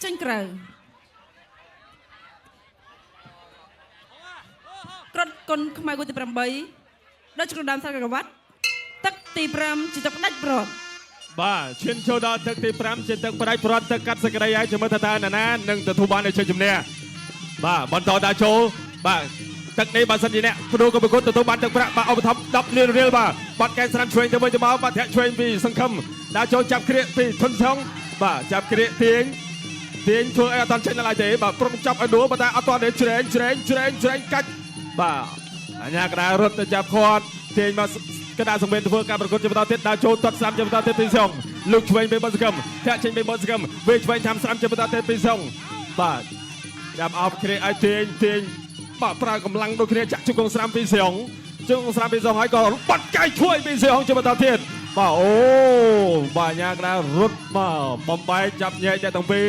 ចេញក្រៅក្រត់គុណខ្មែរគូទី8ដល់ជ្រុលដើមសាកកវ៉ាត់ទឹកទី5ជាទឹកផ្ដាច់ប្រត់បាទឈានចូលដល់ទឹកទី5ជាទឹកផ្ដាច់ប្រត់ទឹកកាត់សក្តិឲ្យចាំមើលថាណានឹងទទួលបាននៅជ័យជំនះបាទបន្តដល់ចូលបាទទឹកនេះបើសិនជាអ្នកគ្រូក៏ប្រកួតទទួលបានទឹកប្រាក់បាទឧបត្ថម្ភ10លានរៀលបាទបាត់កែស្រាំឆ្វេងទៅវិញទៅមកបាទធាក់ឆ្វេងពីសង្ឃឹមដល់ចូលចាប់គ្រាកពីធុនសងបាទចាប់គ្រាកទាញធ្វើឲ្យអត់តាន់ចេញឡើយទេបាទប្រុងចាប់ឲ្យដួលបាទតែអត់តាន់ទេច្រែងកាច់បាទអញ្ញាកដារត់ទៅចាប់គាត់ទាញមកកដាសង្វេនធ្វើការប្រកួតជាបន្តទៀតដល់ចូលទាត់ស្រាំជាបន្តទៀតពីសងលោកឆ្វេងពីបនសកម្មធាក់ចេញពីបនសកម្មវេឆ្វេងតាមស្រាំជាបន្តទៀតពីសងបាទចាប់អោបគ្រាកឲ្យទាញបាទប្រើកម្លាំងដូចគ្នាចាក់ជង្គង់ស្រាំពីសងហើយក៏បាត់កាយជួយពីសងជាបន្តទៀតបាទអូបាទញ៉ាកដារត់មកបំបែកចាប់ញែកតែទាំងពីរ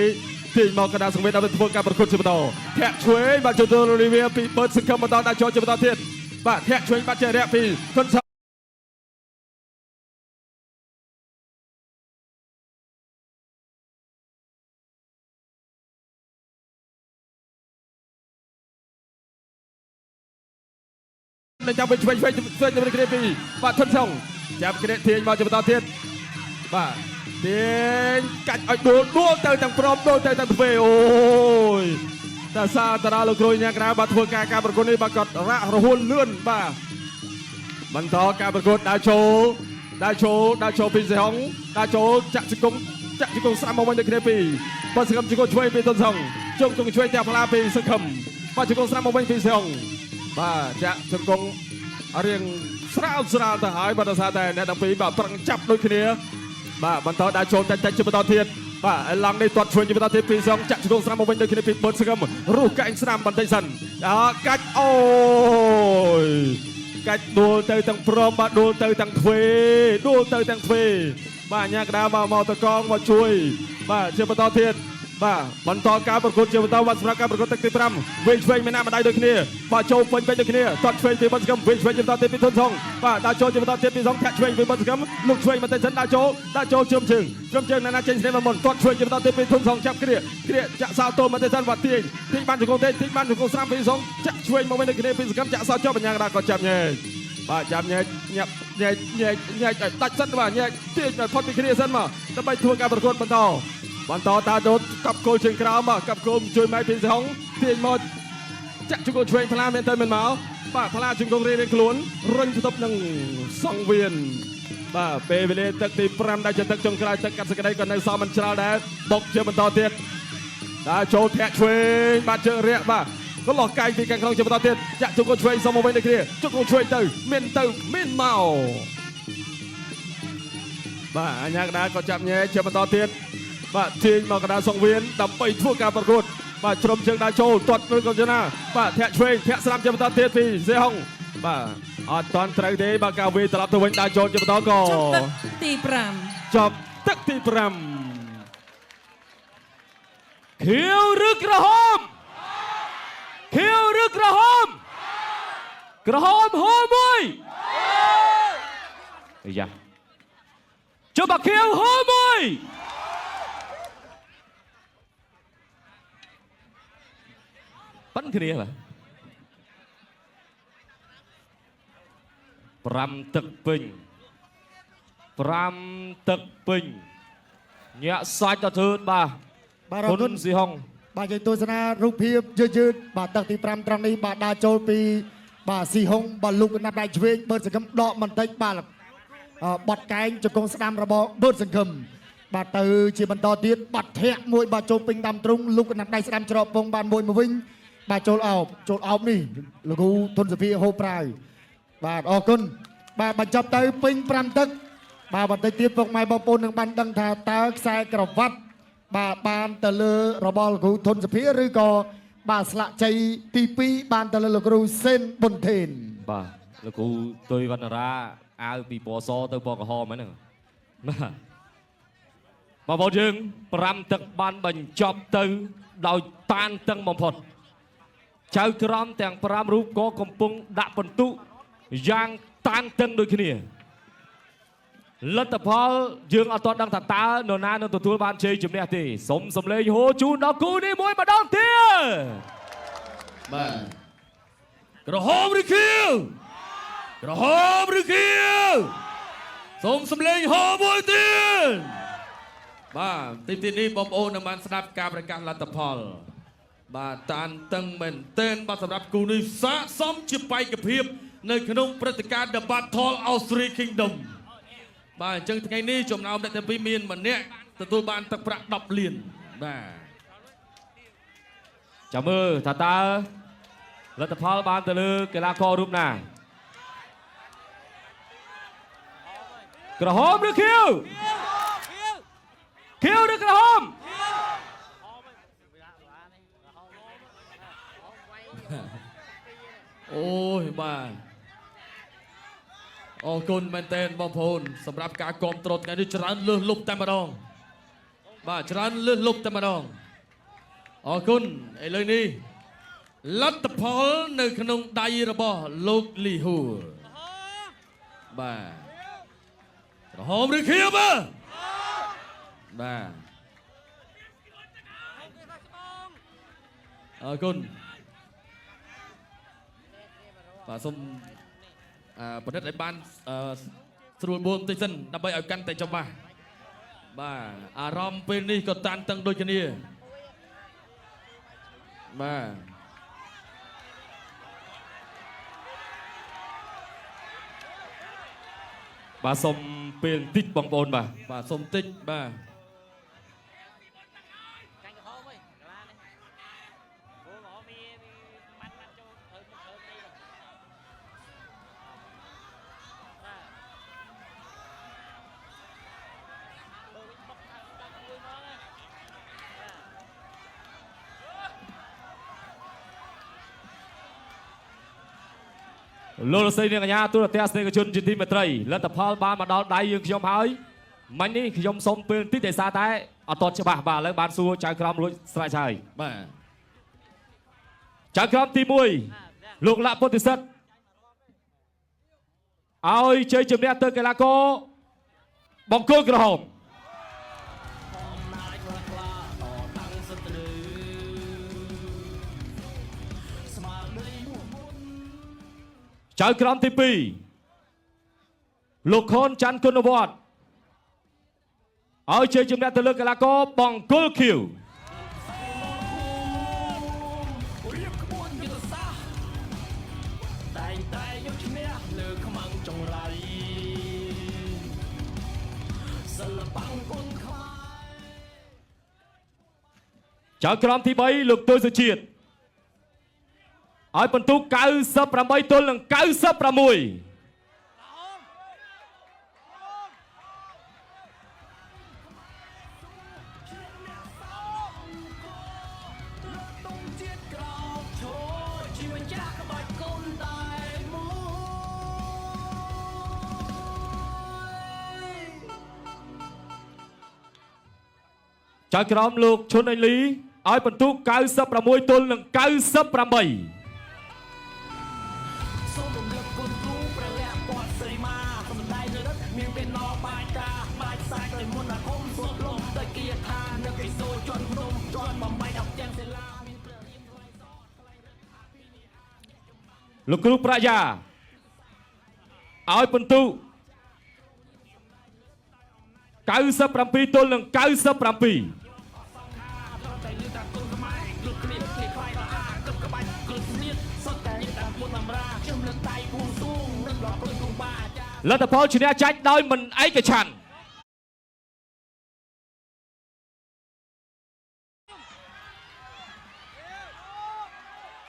ទាញមកកដាសង្វេនដើម្បីធ្វើការប្រកួតជាបន្តធាក់ឆ្វេងបាទចូលលីវាពីបឺតសង្ឃឹមបន្តដល់ចូលជាបន្តទៀតបាទធាក់ឆ្វេងបាត់ជារយៈពីគុននឹងចាប់វិញឆ្វេងទៅគ្រាពីបាទធុនសងចាប់គ្រាទាញមកជាបន្តទៀតបាទទាញកាច់ឲ្យដួលទៅទាំងព្រមដួលទៅទាំងទ្វេអូយតែសារតារាលោកគ្រូញ៉ាក្រៅបាទធ្វើការប្រកួតនេះបាទគាត់រ៉ាក់រហួនលឿនបាទបន្តការប្រកួតដល់ចូលពីសេហុងដល់ចូលចាក់ជង្គង់ស្រាំមកវិញទៅគ្រាពីបាទសង្ឃឹមជង្គង់ឆ្វេងពីធុនសងជង្គង់ឆ្វេងតែផ្លាពីសង្ឃឹមបាទជង្គង់ស្រាំមកវិញពីសេហុងបាទចាក់ជង្គង់រៀងស្រាលទៅហើយបាទថាតែអ្នកទាំងពីរបាទប្រឹងចាប់ដូចគ្នាបាទបន្តដាក់ចូលតែជាបន្តទៀតបាទឥឡូវនេះទាត់ឆ្វេងជាបន្តទៀតពីសងចាក់ជង្គង់ស្រាំមកវិញដូចគ្នាពីបឺតសង្ឃឹមរស់កែងស្រាំបន្តិចសិនកាច់អូយកាច់ដួលទៅទាំងព្រមបាទដួលទៅទាំងទ្វេបាទញ៉ាកដាមកតកងមកជួយបាទជាបន្តទៀតបាទបន្តការប្រកួតជាបន្តវត្តសម្រាប់ការប្រកួតទឹកទី5វិញឆ្វេងមានណាម្ដាយដូចគ្នាបាទចូលពេញដូចគ្នាទាត់ឆ្វេងពីបនសកម្មវិញឆ្វេងជាបន្តទៀតពីធុនសងបាទដាក់ចូលជាបន្តទៀតពីសងធាក់ឆ្វេងពីបនសកម្មលោកឆ្វេងមកតែសិនដាក់ចូលជើមជើងណាចេញស្នេហ៍មុនទាត់ឆ្វេងជាបន្តទៀតពីធុនសងចាប់គ្រាចាក់សោតូមកតែសិនបាទទាញបានជង្គង់ទេទាញបានជង្គង់ស្រាំពីសងចាក់ឆ្វេងមកវិញដូចគ្នាពីសកម្មចាក់សោតចុះបញ្ញាកដាក៏ចាប់ញែកបាទចាប់ញែកឲ្យដាច់សិនបាទញែកទាញឲ្យផុតពីគ្នាសិនមកដើម្បីធ្វើការប្រកួតបន្តតាដូតកាប់គោលជើងក្រោមកាប់គោលជួយម៉ៃពីសហុងទាញមកចាក់ជង្គង់ឆ្វេងផ្លាមែនទៅមិនមកបាទផ្លាជង្គង់រៀងខ្លួនរុញផ្ទប់នឹងសង្វៀនបាទពេលវេលាទឹកទី5ដែលជាទឹកចុងក្រោយទឹកកាត់សក្តីក៏នៅសល់មិនច្រើនដែរបុកជាបន្តទៀតដល់ចូលធាក់ឆ្វេងបាទជើងរាក់បាទក៏លោះកាយពីខាងក្នុងជាបន្តទៀតចាក់ជង្គង់ឆ្វេងសមមកវិញដូចគ្នាជង្គង់ឆ្វេងទៅមានមកបាទអញ្ញាកដាក៏ចាប់ញែជាបន្តទៀតបាទទាញមកកណ្ដាលសង្វៀនដើម្បីធ្វើការប្រកួតបាទជ្រុំជើងដើរចូលទាត់នឹងកុំជណាបាទធាក់ឆ្វេងធាក់ស្រាំជាបន្តទៀតពីសេហុងបាទអត់តាន់ត្រូវទេបាទការវាយត្រឡប់ទៅវិញដើរចូលជាបន្តក៏ចប់ទឹកទី5ខៀវឬក្រហមក្រហមហូរមួយយ៉ាចុះបាទខៀវហូរមួយប៉ុនគ្នាបាទ5ទឹកពេញញាក់សាច់ទៅធឺតបាទគុណស៊ីហុងបាទយើងទស្សនារូបភាពយឺតបាទទឹកទី5ត្រង់នេះបាទដើរចូលពីបាទស៊ីហុងបាទលោកណាប់ដៃឆ្វេងបឺតសង្ឃឹមដកបន្តិចបាទបត់កែងជង្គង់ស្ដាំរបស់បឺតសង្ឃឹមបាទទៅជាបន្តទៀតបាត់ធាក់មួយបាទចូលពេញតាមទ្រុងលោកណាប់ដៃស្ដាំច្រកពងបានមួយមកវិញបាទចូលអោបនេះលោកគ្រូធុនសុភាហូបប្រាវបាទអរគុណបាទបញ្ចប់ទៅពេញ5ទឹកបាទបន្តិចទៀតពុកម៉ែបងប្អូននឹងបានដឹងថាតើខ្សែក្រវ៉ាត់បាទបានទៅលើរបស់លោកគ្រូធុនសុភាឬក៏បាទស្លាកជ័យទី2បានទៅលើលោកគ្រូសេនប៊ុនថេនបាទលោកគ្រូទុយវណ្ណរាអាវពីពណ៌សទៅពណ៌ក្រហមហ្នឹងបាទបងប្អូនយើង5ទឹកបានបញ្ចប់ទៅដោយតានតឹងបំផុតចៅក្រមទាំង5រូបក៏កំពុងដាក់បន្ទុកយ៉ាងតានតឹងដូចគ្នា លទ្ធផលយើងអត់ទាន់ដឹងថាតើនរណានឹងទទួលបានជ័យជំនះទេសូមសម្លេងហូជូនដល់គូនេះមួយម្ដងទៀតបាទក្រហមឬខៀវក្រហមឬខៀវសូមសម្លេងហូមួយទៀតបាទទីនេះបងប្អូននឹងបានស្ដាប់ការប្រកាសលទ្ធផលបាទតានតឹងមែនទែនបាទសម្រាប់គូនេះស័ក្តិសមជាបេក្ខភាពនៅក្នុងព្រឹត្តិការណ៍ The Battle Austria Kingdom បាទអញ្ចឹងថ្ងៃនេះចំណោមអ្នកទាំងពីរមានម្នាក់ទទួលបានទឹកប្រាក់10លានបាទចាំមើលថាតើលទ្ធផលបានទៅលើកីឡាកររូបណាក្រហមឬខៀវខៀវឬក្រហមអូយបាទអរគុណមែនទែនបងប្អូនសម្រាប់ការគាំទ្រថ្ងៃនេះច្រើនលើសលប់តែម្ដងបាទច្រើនលើសលប់តែម្ដងអរគុណឥឡូវនេះលទ្ធផលនៅក្នុងដៃរបស់លោកលីហ៊ូបាទក្រហមឬខៀវបាទអរគុណបាទសូមប្រឌិតឲ្យបានស្រួលបួនបន្តិចសិនដើម្បីឲ្យកាន់តែច្បាស់បាទអារម្មណ៍ពេលនេះក៏តានតឹងដូចគ្នាបាទបាទសូមពេលបន្តិចបងប្អូនបាទសូមបន្តិចបាទលោកលោកស្រីអ្នកកញ្ញាទូរទស្សនិកជនជាទីមេត្រីលទ្ធផលបានមកដល់ដៃយើងខ្ញុំហើយមិញនេះខ្ញុំសូមពេលបន្តិចតែសារតែអត់ទាន់ច្បាស់បាទឥឡូវបានសួរចៅក្រមរួចស្រេចហើយបាទចៅក្រមទី1លោកលក្ខពុទ្ធិសិទ្ធឲ្យជ័យជំនះទៅកីឡាករបង្គោលក្រហមចៅក្រមទី2លោកខុនច័ន្ទគុណវត្តឲ្យជ័យជំនះទៅលើកីឡាករបង្គោលខៀវចៅក្រមទី3លោកទុយសុជាតិឲ្យបន្ទុក98ទល់នឹង96ចៅក្រមលោកឈុនអេលីឲ្យបន្ទុក96ទល់នឹង98លោកគ្រូប្រាជ្ញាឲ្យបន្ទុក97ទល់នឹង97លទ្ធផលឈ្នះចាច់ដោយមិនឯកច្ឆន្ទ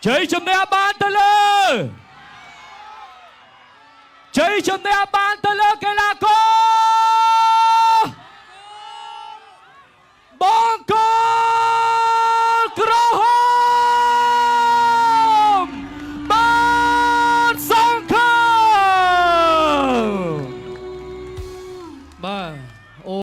ជ័យជំនះបានទៅលើជ័យជំនះបានទៅលើកី